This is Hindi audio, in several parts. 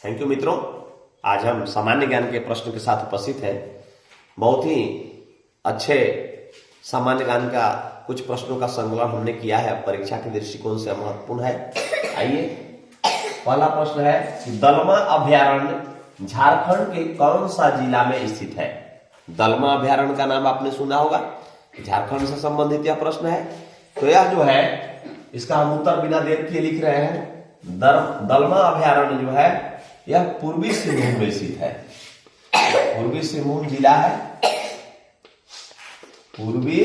थैंक यू मित्रों। आज हम सामान्य ज्ञान के प्रश्न के साथ उपस्थित हैं। बहुत ही अच्छे सामान्य ज्ञान का कुछ प्रश्नों का संकलन हमने किया है, परीक्षा के दृष्टिकोण से महत्वपूर्ण है। आइए, पहला प्रश्न है कि दलमा अभयारण्य झारखंड के कौन सा जिला में स्थित है। दलमा अभयारण्य का नाम आपने सुना होगा, झारखंड से संबंधित यह प्रश्न है। तो यह जो है इसका हम उत्तर बिना देर किए लिख रहे हैं। दलमा अभयारण्य जो है यह पूर्वी सिंहभूम में स्थित है। पूर्वी सिंहभूम जिला है, पूर्वी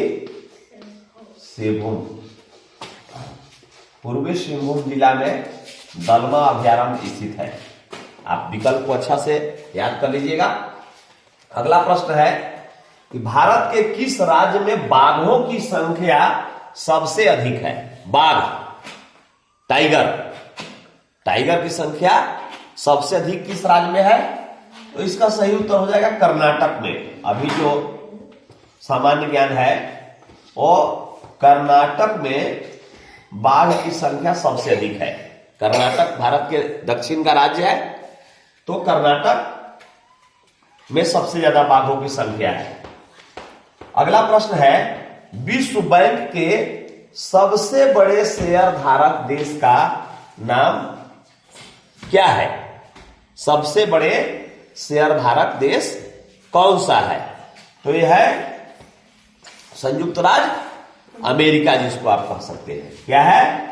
सिंहभूम जिला में दलमा अभयारण्य स्थित है। आप विकल्प को अच्छा से याद कर लीजिएगा। अगला प्रश्न है कि भारत के किस राज्य में बाघों की संख्या सबसे अधिक है। बाघ, टाइगर की संख्या सबसे अधिक किस राज्य में है? तो इसका सही उत्तर हो जाएगा कर्नाटक में। अभी जो सामान्य ज्ञान है वो कर्नाटक में बाघ की संख्या सबसे अधिक है। कर्नाटक भारत के दक्षिण का राज्य है, तो कर्नाटक में सबसे ज्यादा बाघों की संख्या है। अगला प्रश्न है विश्व बैंक के सबसे बड़े शेयर धारक देश का नाम क्या है। सबसे बड़े शेयर धारक देश कौन सा है? तो यह है संयुक्त राज्य अमेरिका, जिसको आप कह सकते हैं। क्या है?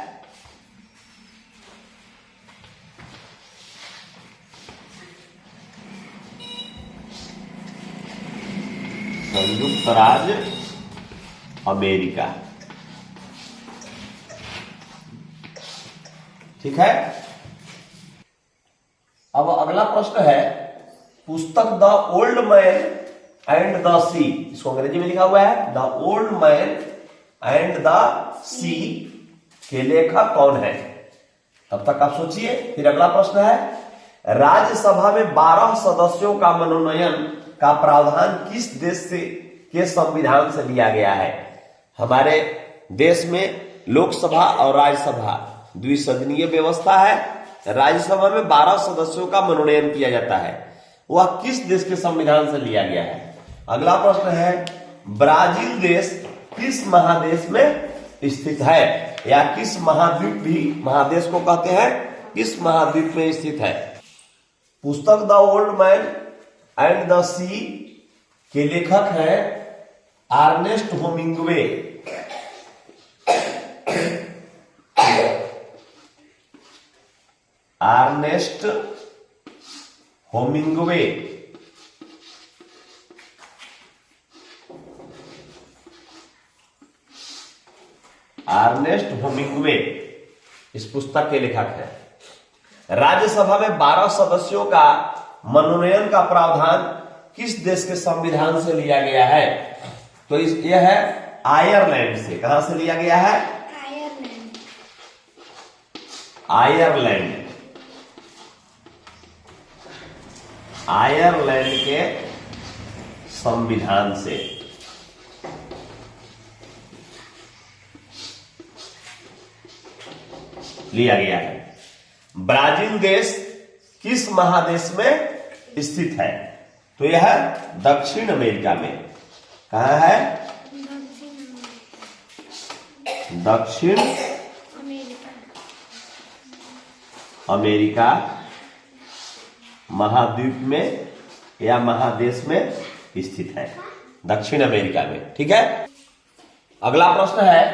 संयुक्त राज्य अमेरिका। ठीक है। अब अगला प्रश्न है पुस्तक the old man and the sea, इसको अंग्रेजी में लिखा हुआ है the old man and the sea के लेखक कौन है। तब तक आप सोचिए। फिर अगला प्रश्न है राज्यसभा में 12 सदस्यों का मनोनयन का प्रावधान किस देश से के संविधान से लिया गया है। हमारे देश में लोकसभा और राज्यसभा द्विसदनीय व्यवस्था है। राज्यसभा में 12 सदस्यों का मनोनयन किया जाता है। वह किस देश के संविधान से लिया गया है। अगला प्रश्न है ब्राजील देश किस महादेश में स्थित है, या किस महाद्वीप भी महादेश को कहते हैं, किस महाद्वीप में स्थित है। पुस्तक the old man and the sea के लेखक है अर्नेस्ट हेमिंग्वे। अर्नेस्ट हेमिंग्वे इस पुस्तक के लेखक है। राज्यसभा में 12 सदस्यों का मनोनयन का प्रावधान किस देश के संविधान से लिया गया है। तो यह है आयरलैंड से। कहां से लिया गया है? आयरलैंड के संविधान से। लिया गया है। ब्राजील देश किस महादेश में स्थित है? तो यह दक्षिण अमेरिका में। कहां है? दक्षिण अमेरिका महाद्वीप में या महादेश में स्थित है, दक्षिण अमेरिका में। ठीक है। अगला प्रश्न है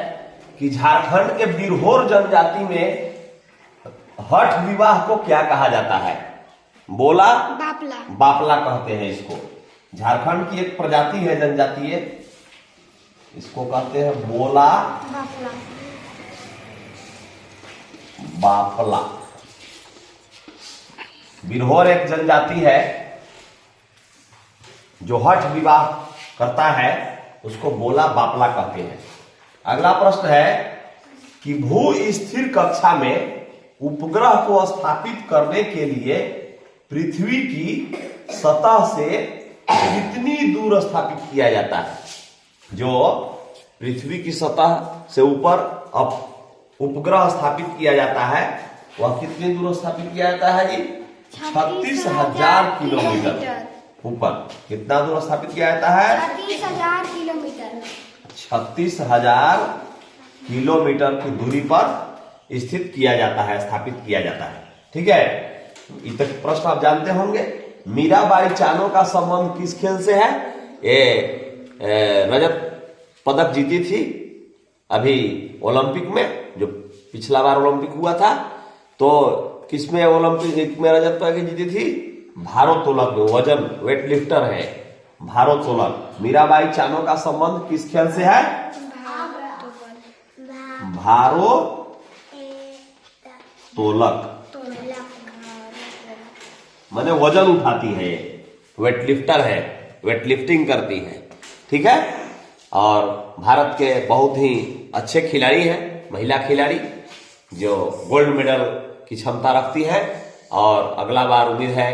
कि झारखंड के बिरहोर जनजाति में हठ विवाह को क्या कहा जाता है। बोला बापला कहते हैं इसको। झारखंड की एक प्रजाति है जनजातीय, इसको कहते हैं बोला बापला। बिरहोर एक जनजाति है जो हठ विवाह करता है, उसको बोला बापला कहते हैं। अगला प्रश्न है कि भू स्थिर कक्षा में उपग्रह को स्थापित करने के लिए पृथ्वी की सतह से कितनी दूर स्थापित किया जाता है। जो पृथ्वी की सतह से ऊपर अब उपग्रह स्थापित किया जाता है, वह कितनी दूर स्थापित किया जाता है जी? 36,000 किलोमीटर ऊपर। कितना दूर स्थापित किया जाता है? 36,000 किलोमीटर। 36,000 किलोमीटर की दूरी पर स्थित किया जाता है, स्थापित किया जाता है। ठीक है, इतना प्रश्न आप जानते होंगे। मीराबाई चानू का संबंध किस खेल से है? ये रजत पदक जीती थी अभी ओलंपिक में, जो पिछला बार ओलंपिक हुआ था, तो किसमें ओलंपिक में रजत पदक जीती थी? भारोत्तोलक में, वजन वेट लिफ्टर है, भारोत्तोलक। मीराबाई चानू का संबंध किस खेल से है? भारोत्तोलक, माने वजन उठाती है, वेट लिफ्टर है, वेट लिफ्टिंग करती है। ठीक है, और भारत के बहुत ही अच्छे खिलाड़ी हैं, महिला खिलाड़ी, जो गोल्ड मेडल की क्षमता रखती है। और अगला बार उम्मीद है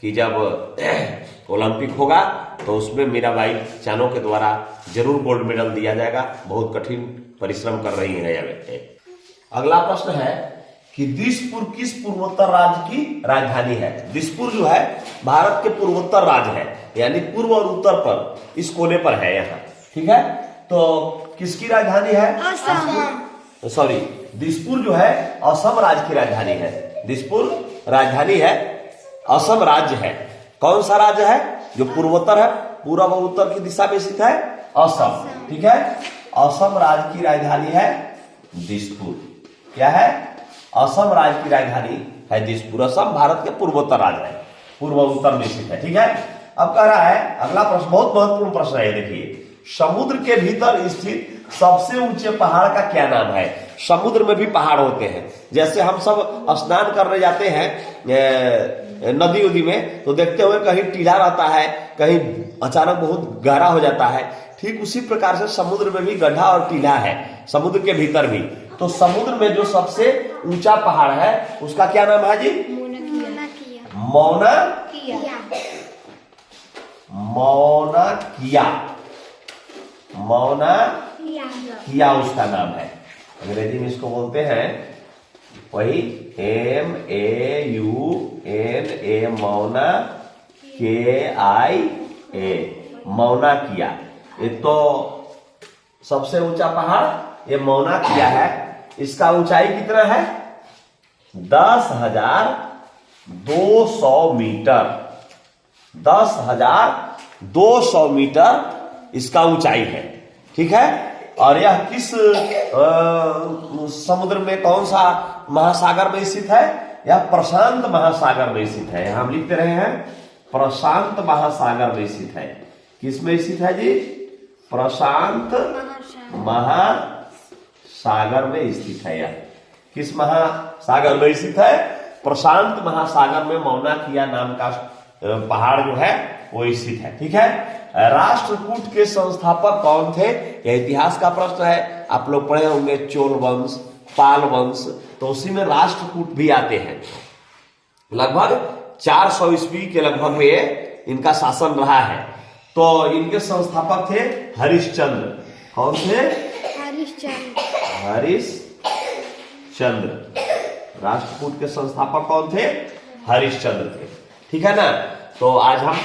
कि जब ओलंपिक होगा तो उसमें मीराबाई चानू के द्वारा जरूर गोल्ड मेडल दिया जाएगा। बहुत कठिन परिश्रम कर रही है ये। अगला प्रश्न है कि दिसपुर किस पूर्वोत्तर राज्य की राजधानी है? दिसपुर जो है भारत के पूर्वोत्तर राज्य है, यानी पूर्व और उत्तर पर इस कोने पर है यहाँ। ठीक है, तो किसकी राजधानी है? असम। सॉरी, दिसपुर जो है असम राज्य की राजधानी है। दिसपुर राजधानी है, असम राज्य है। कौन सा राज्य है? जो पूर्वोत्तर है, पूर्व और उत्तर की दिशा में स्थित है, असम। ठीक है, असम राज्य की राजधानी है दिसपुर। क्या है? असम राज्य की राजधानी है दिसपुर। असम भारत के पूर्वोत्तर राज्य है, पूर्व उत्तर में स्थित है। ठीक है, अब कह रहा है अगला प्रश्न, बहुत महत्वपूर्ण प्रश्न है। देखिए, समुद्र के भीतर स्थित सबसे ऊंचे पहाड़ का क्या नाम है? समुद्र में भी पहाड़ होते हैं। जैसे हम सब स्नान करने जाते हैं नदी उदी में, तो देखते हुए कहीं टीला रहता है, कहीं अचानक बहुत गहरा हो जाता है। ठीक उसी प्रकार से समुद्र में भी गड्ढा और टीला है, समुद्र के भीतर भी। तो समुद्र में जो सबसे ऊंचा पहाड़ है उसका क्या नाम है जी? मौनाकिया उसका नाम है। अंग्रेजी में इसको बोलते हैं वही MAUNA, मौना KIA, मौनाकिया। ये तो सबसे ऊंचा पहाड़ ये मौनाकिया है। इसका ऊंचाई कितना है? 10,200 मीटर। 10,200 मीटर इसका ऊंचाई है। ठीक है, और यह किस समुद्र में, कौन सा महासागर में स्थित है? यह प्रशांत महासागर में स्थित है। हम लिखते रहे हैं प्रशांत महासागर में स्थित है। किस में स्थित है जी? प्रशांत महासागर में स्थित है। यह किस महासागर में स्थित है? प्रशांत महासागर में मौनाकिया नाम का पहाड़ जो है वो स्थित है। ठीक है, राष्ट्रकूट के संस्थापक कौन थे? यह इतिहास का प्रश्न है। आप लोग पढ़े होंगे चोल वंश, पाल वंश, तो उसी में राष्ट्रकूट भी आते हैं। लगभग 400 ईस्वी के लगभग में इनका शासन रहा है। तो इनके संस्थापक थे हरिश्चंद्र। कौन थे? हरिश्चंद्र। राष्ट्रकूट के संस्थापक कौन थे? हरिश्चंद्र थे। ठीक है ना। तो आज हम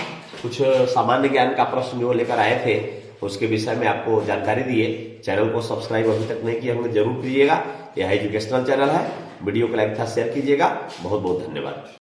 कुछ सामान्य ज्ञान का प्रश्न जो लेकर आए थे उसके विषय में आपको जानकारी दिए। चैनल को सब्सक्राइब अभी तक नहीं किया होंगे जरूर कीजिएगा। यह एजुकेशनल चैनल है। वीडियो को लाइक था शेयर कीजिएगा। बहुत बहुत धन्यवाद।